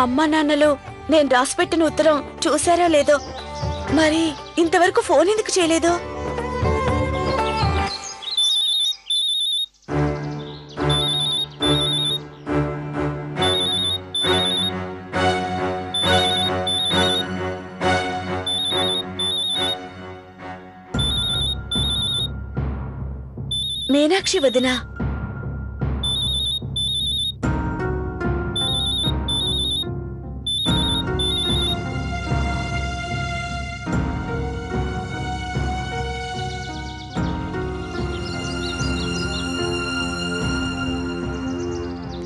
అమ్మా నాన్నలు నేను రాసిపెట్టిన ఉత్తరం చూసారో లేదో, మరి ఇంతవరకు ఫోన్ ఎందుకు చేయలేదు? మీనాక్షి వదినా,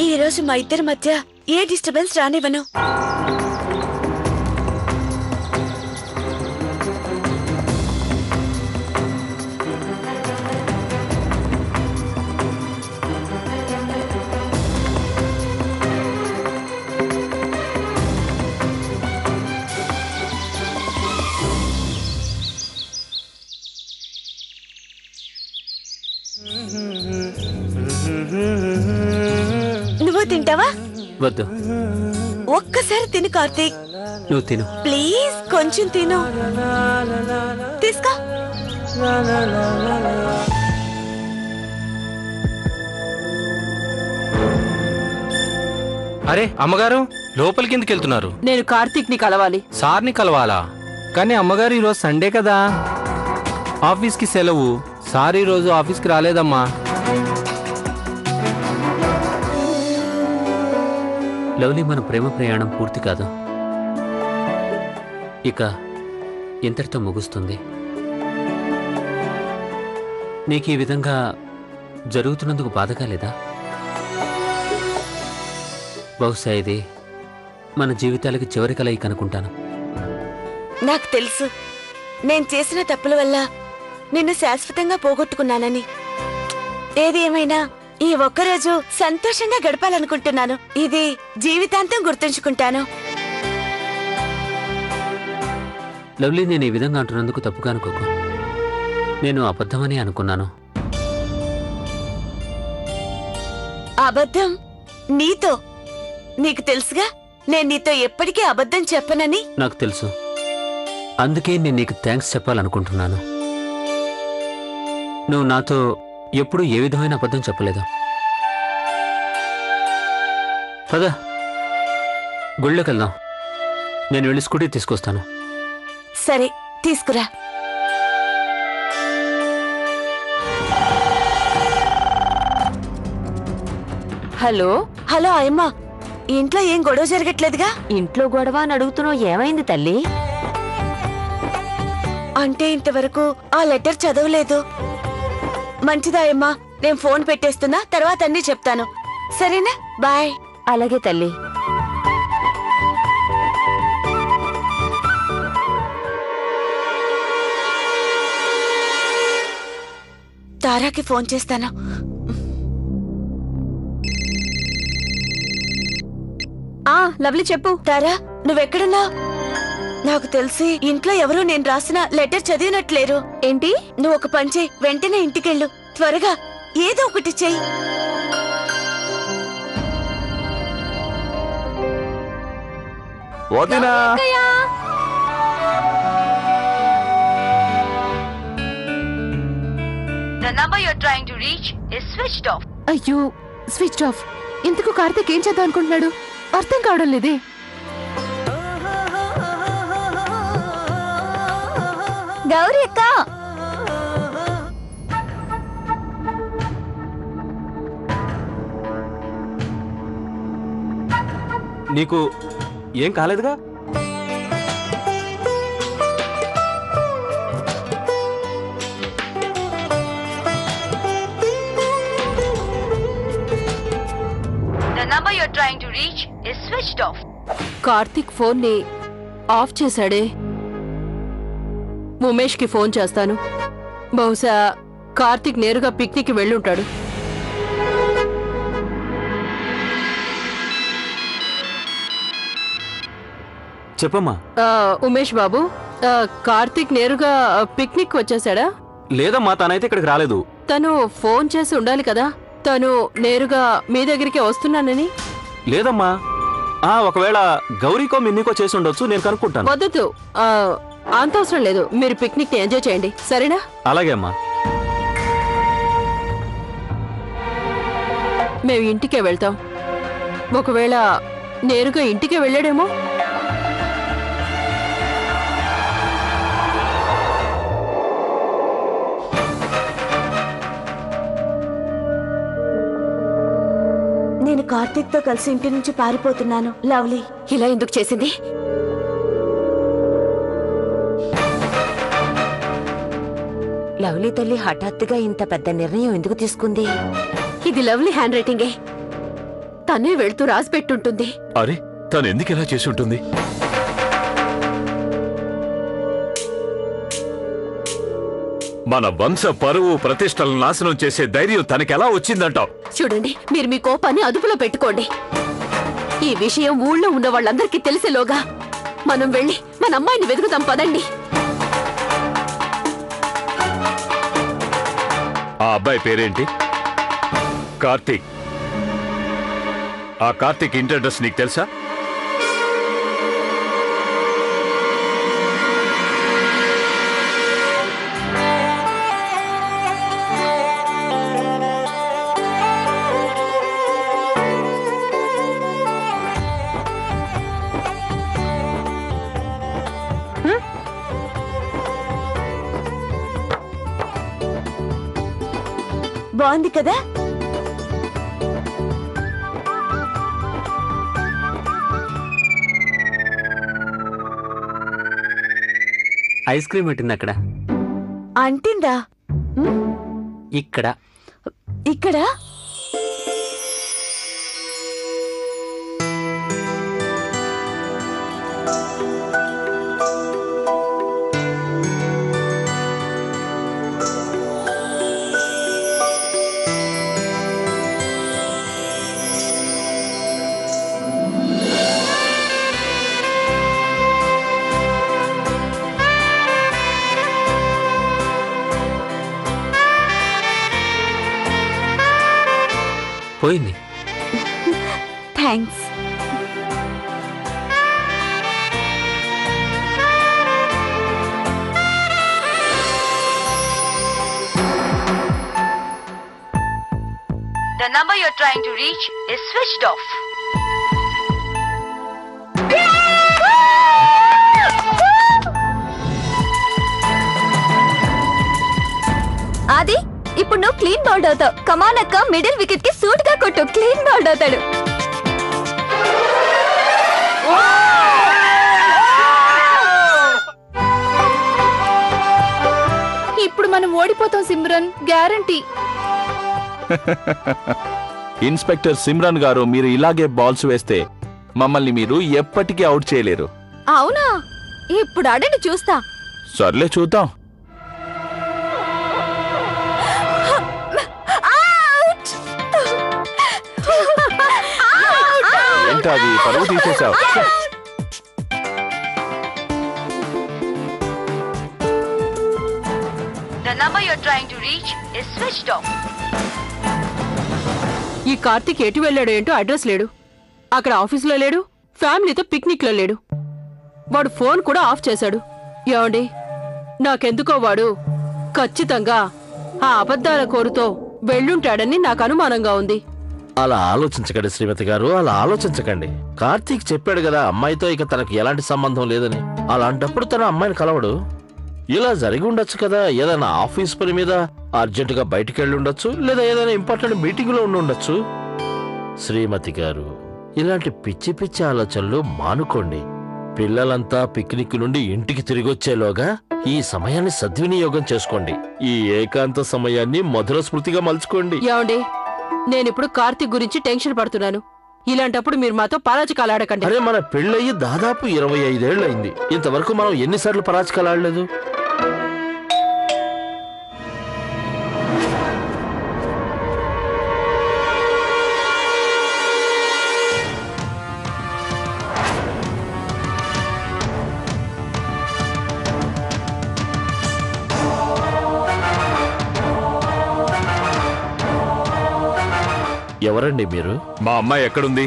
ఈ రోజు మా ఇద్దరి మధ్య ఏ డిస్టర్బెన్స్ రానివ్వను. నువ్వు తింటావా? వద్దు, ఒక్కసారి తిను కార్తీక్. నువ్వు తిను ప్లీజ్, కొంచెం తిను. తీసుకో. అరే అమ్మగారు, లోపలికి ఎందుకు వెళ్తున్నారు? నేను కార్తీక్ ని కలవాలి. సార్ని కలవాలా? కానీ అమ్మగారు ఈరోజు సండే కదా, ఆఫీస్కి సెలవు. సార్ ఈరోజు ఆఫీస్కి రాలేదమ్మా. లవ్లీ, మన ప్రేమ ప్రయాణం పూర్తి కాదు, ఇక ఇంతటితో ముగుస్తుంది. నీకు ఈ విధంగా జరుగుతున్నందుకు బాధగా లేదా? బహుశా ఇది మన జీవితాలకి చివరి కలయిక అనుకుంటాను. నాకు తెలుసు నేను చేసిన తప్పుల వల్ల నిన్ను శాశ్వతంగా పోగొట్టుకున్నానని. ఏది ఏమైనా ఈ ఒక్కరోజు సంతోషంగా గడపాలనుకుంటున్నాను. ఇది జీవితాంతం గుర్తుంచుకుంటాను. లవ్లీ, నేను ఈ విధంగా అంటున్నందుకు తప్పుగా అనుకోకు. నేను అబద్ధమని అనుకున్నాను. అబద్ధం? నీతో? నీకు తెలుసుగా నేను నీతో ఎప్పటికీ అబద్ధం చెప్పనని. నాకు తెలుసు, అందుకే నేను నీకు థ్యాంక్స్ చెప్పాలనుకుంటున్నాను. నువ్వు నాతో ఎప్పుడూ ఏ విధమైన అబద్ధం చెప్పలేదు. పద, గుళ్ళోకి వెళ్దాం. నేను వెళ్ళి స్కూటీ తీసుకొస్తాను. సరే, తీసుకురా. హలో హలో అయ్యమ్మా, ఇంట్లో ఏం గొడవ జరగట్లేదుగా? ఇంట్లో గొడవ అని అడుగుతున్నావు, ఏమైంది తల్లి? అంటే ఇంతవరకు ఆ లెటర్ చదవలేదు. మంచిదా అయ్యమ్మా, నేను ఫోన్ పెట్టేస్తున్నా, తర్వాత అన్నీ చెప్తాను. సరేనా? బాయ్. అలాగే తల్లి. తారాకి ఫోన్ చేస్తాను. లవ్లీ, చెప్పు. తారా, నువ్వెక్కడున్నావు? నాకు తెలిసి ఇంట్లో ఎవరూ నేను రాసిన లెటర్ చదివినట్లేరు. ఏంటి? నువ్వు ఒక పని చెయ్యి, వెంటనే ఇంటికెళ్ళు. త్వరగా ఏదో ఒకటి చెయ్యి. The number you're trying to reach is switched off. అయ్యో, స్విచ్ ఆఫ్. ఇంతకు కార్తీక్ ఏం చేద్దాం అనుకుంటున్నాడు? అర్థం కావడం లేదే. గౌరీ అక్క, నీకు ఏం కాలేదుగా? The number you're trying to reach is switched off. Karthik phone ని ఆఫ్ చేశాడే. ఉమేష్ కి ఫోన్ చేస్తాను. బహుశా కార్తీక్ నేరుగా పిక్నిక్ వెళ్ళుంటాడు. చెప్పమ్మా. ఉమేష్ బాబు, కార్తీక్ నేరుగా పిక్నిక్ వచ్చేసాడా? లేదమ్మా, తనైతే ఇక్కడికి రాలేదు. తను ఫోన్ చేసి ఉండాలి కదా, తను నేరుగా మీ దగ్గరికి వస్తున్నానని. లేదమ్మా, ఒకవేళ గౌరీకో మిన్నీకో చేసి ఉండొచ్చు, నేను కనుక్కుంటాను. వద్దు, అంత అవసరం లేదు. మీరు పిక్నిక్ ని ఎంజాయ్ చేయండి, సరేనా? అలాగే అమ్మా. మేము ఇంటికే వెళ్తాం. ఒకవేళ నేరుగా ఇంటికే వెళ్ళాడేమో. నేను కార్తీక్ తో కలిసి ఇంటి నుంచి పారిపోతున్నాను. లవ్లీ ఇలా ఎందుకు చేసింది? లవ్లీ తల్లి హఠాత్తుగా ఇంత పెద్ద నిర్ణయం ఎందుకు తీసుకుంది? ఇది లవ్లీ హ్యాండ్ రైటింగే. తనే వెళ్తూ రాసి పెట్టుంటుంది. అరే, తను ఎందుకు ఇలా చేసి ఉంటుంది? మన వంశ పరువు ప్రతిష్టలను నాశనం చేసే ధైర్యం తనకెలా వచ్చిందంటావు? చూడండి, మీరు మీ కోపాన్ని అదుపులో పెట్టుకోండి. ఈ విషయం ఊళ్ళో ఉన్న వాళ్ళందరికీ తెలిసేలోగా మనం వెళ్ళి మన అమ్మాయిని వెతుకుతాం, పదండి. ఆ అబ్బాయి పేరేంటి? కార్తీక్. ఆ కార్తీక్ ఇంటి అడ్రస్ నీకు తెలుసా? బాగుంది కదా? ఐస్ క్రీమ్ పెట్టింది అక్కడ. అంటిందా? ఇక్కడ ఇక్కడ పోయింది. Thanks. The number you're trying to reach is switched off. ఆది, ఇప్పుడు నువ్వు క్లీన్ బౌల్డ్ అవుతావు. కమాన్ అక్క, మిడిల్ వికెట్ కి సూట్ గా కొట్టు. క్లీన్ బౌల్డ్ అవుతాడు. ఇప్పుడు మనం ఓడిపోతాం సిమ్రన్, గ్యారంటీ. ఇన్స్పెక్టర్ సిమ్రన్ గారు, మీరు ఇలాగే బాల్స్ వేస్తే మమ్మల్ని మీరు ఎప్పటికీ అవుట్ చేయలేరు. అవునా? ఇప్పుడు ఆడండి, చూస్తా. సర్లే, చూద్దాం. ఏంటది, పరువు తీసేశావు? The number you're trying to reach is switched off. ఈ కార్తీక్ ఎటు వెళ్ళాడు ఏంటో, అడ్రస్ లేడు, అక్కడ ఆఫీసులో లేడు, ఫ్యామిలీతో పిక్నిక్ లో లేడు. వాడు ఫోన్ కూడా ఆఫ్ చేశాడు. ఏమండి, నాకెందుకో వాడు ఖచ్చితంగా ఆ అబద్ధాల కోరుతో వెళ్ళుంటాడని నాకు అనుమానంగా ఉంది. అలా ఆలోచించకండి శ్రీమతి గారు, అలా ఆలోచించకండి. కార్తీక్ చెప్పాడు కదా అమ్మాయితో ఇక తనకు ఎలాంటి సంబంధం లేదని. అలాంటప్పుడు తన అమ్మాయిని కలవడు. ఇలా జరిగి ఉండొచ్చు కదా. ఏదైనా ఆఫీస్ పని మీద అర్జెంటుగా బయటికి వెళ్ళి ఉండొచ్చు, లేదా ఏదైనా ఇంపార్టెంట్ మీటింగ్ లో ఉండి ఉండొచ్చు. శ్రీమతి గారు, ఇలాంటి పిచ్చి పిచ్చి ఆలోచనలు మానుకోండి. పిల్లలంతా పిక్నిక్ నుండి ఇంటికి తిరిగొచ్చేలోగా ఈ సమయాన్ని సద్వినియోగం చేసుకోండి. ఈ ఏకాంత సమయాన్ని మధుర స్మృతిగా మలుచుకోండి. ఏమండి, నేనిప్పుడు కార్తీక్ గురించి టెన్షన్ పడుతున్నాను. ఇలాంటప్పుడు మీరు మాతో పరాజకాలు ఆడకండి. అరే, మన పెళ్ళయి దాదాపు 25 ఏళ్లయింది. ఇంతవరకు మనం ఎన్నిసార్లు పరాజకాలు ఆడలేదు? ఎవరండి మీరు? మా అమ్మాయి ఎక్కడుంది?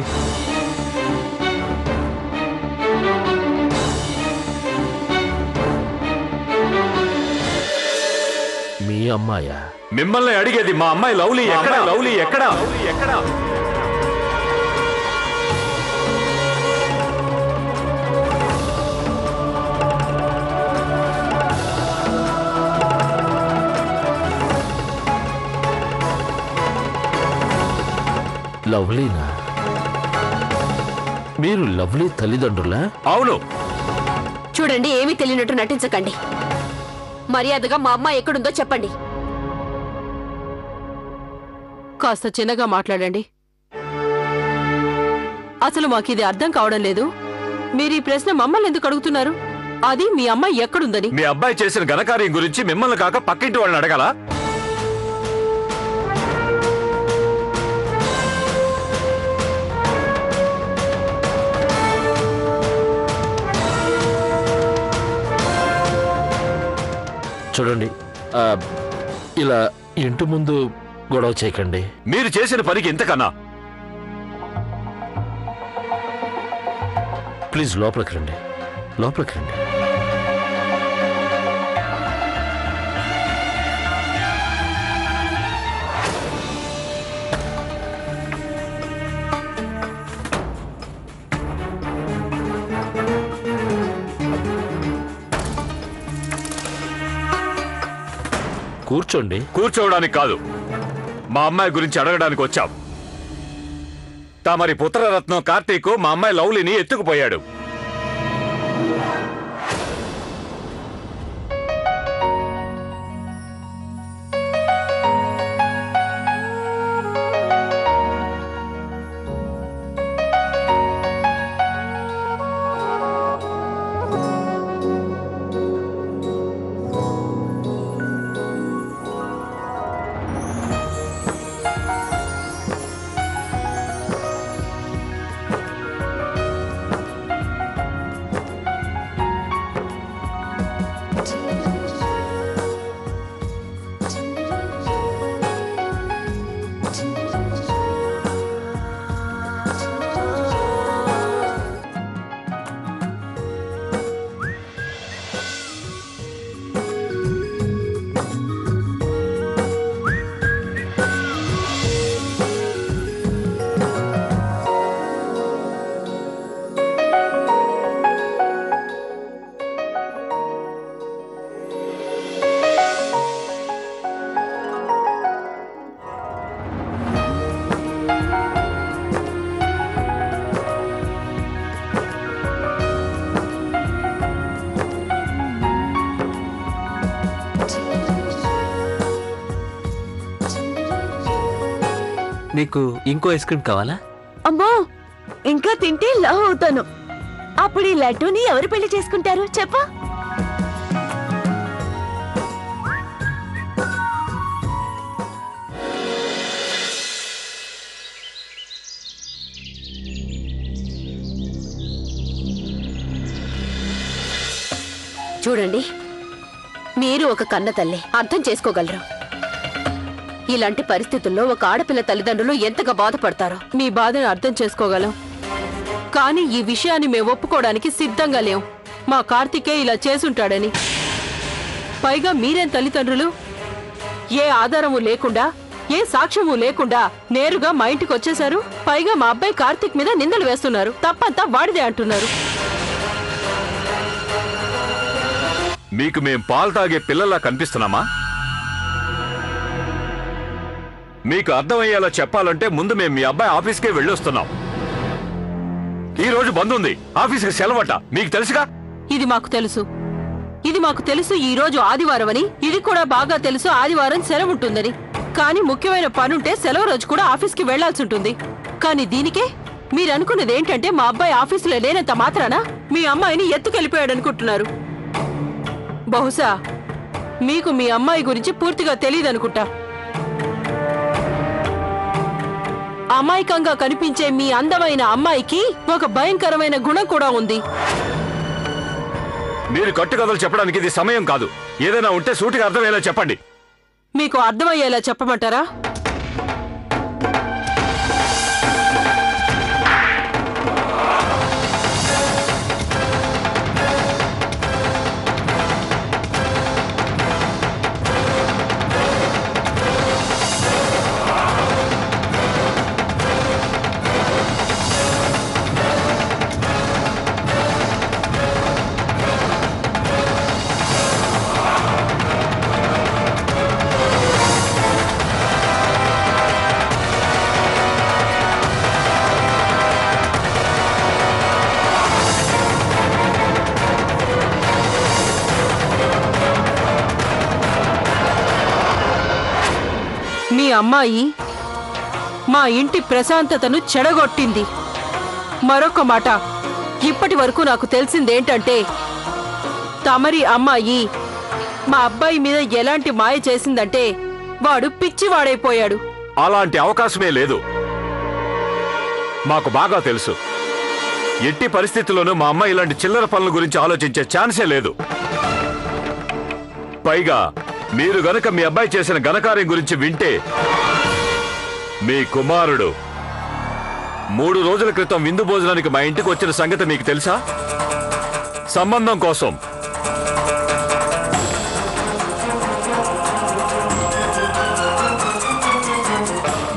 అమ్మాయా? మిమ్మల్ని అడిగేది మా అమ్మాయి లవ్లీ ఎక్కడ? లవ్లీ ఎక్కడ? ఎక్కడ? లవ్లీనా? మీరు లవ్లీ తల్లిదండ్రులా? అవును. చూడండి, ఏమీ తెలియనట్టు నటించకండి. మర్యాదగా మా అమ్మాయి ఎక్కడుందో చెప్పండి. కాస్త చిన్నగా మాట్లాడండి. అసలు మాకిది అర్థం కావడం లేదు. మీరు ఈ ప్రశ్న మమ్మల్ని ఎందుకు అడుగుతున్నారు? అది మీ అమ్మాయి ఎక్కడుందని. మీ అబ్బాయి చేసిన ఘనకార్యం గురించి మిమ్మల్ని కాక పక్కింటి వాళ్ళని అడగాల? చూడండి, ఇలా ఇంటి ముందు గొడవ చేయకండి. మీరు చేసిన పనికి ఇంతకన్నా. ప్లీజ్ లోపలికి రండి, లోపలికి రండి. కూర్చోండి. కూర్చోవడానికి కాదు, మా అమ్మాయి గురించి అడగడానికి వచ్చాం. తమరి పుత్రరత్నం కార్తీక్ మా అమ్మాయి లవ్లీని ఎత్తుకుపోయాడు. నీకు ఇంకో ఐస్ క్రీమ్ కావాలా? అమ్మో, ఇంకా తింటే లవ్ అవుతాను. అప్పుడు ఈ లడ్డూని ఎవరు పెళ్లి చేసుకుంటారు చెప్పు? చూడండి, మీరు ఒక కన్న తల్లి, అర్థం చేసుకోగలరు. ఇలాంటి పరిస్థితుల్లో ఒక ఆడపిల్ల తల్లిదండ్రులు ఎంతగా బాధపడతారో. మీ బాధను అర్థం చేసుకోగలం, కానీ ఈ విషయాన్ని మేము ఒప్పుకోవడానికి సిద్ధంగా లేం. మా కార్తికే ఇలా చేసుంటాడని. పైగా మీరేం తల్లిదండ్రులు? ఏ ఆధారము లేకుండా, ఏ సాక్ష్యము లేకుండా నేరుగా మా ఇంటికి వచ్చేశారు. పైగా మా అబ్బాయి కార్తిక్ మీద నిందలు వేస్తున్నారు. తప్పంతా వాడిదే అంటున్నారు. మీకు మేం పాలు తాగే పిల్లల్లా కనిపిస్తున్నామా? మీకు అర్థమయ్యేలా చెప్పాలంటే ముందు మేము మీ అబ్బాయి ఆఫీస్కే వెళ్ళొస్తున్నాం. ఈ రోజు బంద్ ఉంది, ఆఫీస్కి సెలవట. మీకు తెలుసుగా? ఇది మాకు తెలుసు. ఈ రోజు ఆదివారం అని. ఇది కూడా బాగా తెలుసు ఆదివారం సెలవు ఉంటుందని. కానీ ముఖ్యమైన పనుంటే సెలవు రోజు కూడా ఆఫీస్కి వెళ్లాల్సి ఉంటుంది. కానీ దీనికే మీరనుకున్నది ఏంటంటే మా అబ్బాయి ఆఫీసులో లేనంత మాత్రాన మీ అమ్మాయిని ఎత్తుకెళ్ళిపోయాడనుకుంటున్నారు. బహుశా మీకు మీ అమ్మాయి గురించి పూర్తిగా తెలియదనుకుంటా. అమాయకంగా కనిపించే మీ అందమైన అమ్మాయికి ఒక భయంకరమైన గుణం కూడా ఉంది. మీరు కట్టుకథలు చెప్పడానికి ఇది సమయం కాదు. ఏదైనా ఉంటే సూటిగా అర్థమయ్యేలా చెప్పండి. మీకు అర్థమయ్యేలా చెప్పమంటారా? అమ్మాయి మా ఇంటి ప్రశాంతతను చెడగొట్టింది. మరొక మాట, ఇప్పటి వరకు నాకు తెలిసిందేంటంటే తమరి అమ్మాయి మా అబ్బాయి మీద ఎలాంటి మాయ చేసిందంటే వాడు పిచ్చివాడైపోయాడు. అలాంటి అవకాశమే లేదు. మాకు బాగా తెలుసు. ఎట్టి పరిస్థితుల్లోనూ మా అమ్మాయి ఇలాంటి చిల్లర పనుల గురించి ఆలోచించే ఛాన్సే లేదు. పైగా మీరు గనక మీ అబ్బాయి చేసిన ఘనకార్యం గురించి వింటే, మీ కుమారుడు 3 రోజుల క్రితం విందు భోజనానికి మా ఇంటికి వచ్చిన సంగతి మీకు తెలుసా? సంబంధం కోసం.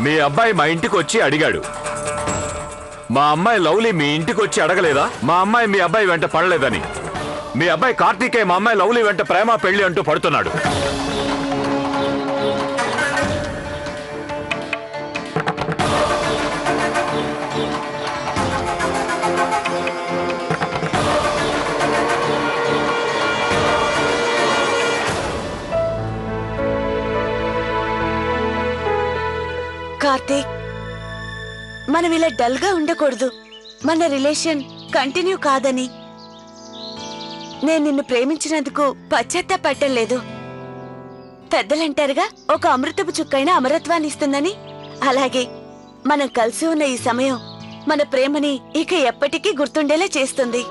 మీ అబ్బాయి మా ఇంటికి వచ్చి అడిగాడు. మా అమ్మాయి లవ్లీ మీ ఇంటికి వచ్చి అడగలేదా మా అమ్మాయి మీ అబ్బాయి వెంట పడలేదని? మీ అబ్బాయి కార్తీకే మా అమ్మాయి లవ్లీ వెంట ప్రేమ పెళ్లి అంటూ పడుతున్నాడు. కార్తీక్, మనం ఇలా డల్ గా ఉండకూడదు. మన రిలేషన్ కంటిన్యూ కాదని. నేను నిన్ను ప్రేమించినందుకు పశ్చాత్తాపడటం లేదు. పెద్దలంటారుగా, ఒక అమృతపు చుక్కైనా అమరత్వాన్ని ఇస్తుందని. అలాగే మనం కలిసి ఉన్న ఈ సమయం మన ప్రేమని ఇక ఎప్పటికీ గుర్తుండేలా చేస్తుంది.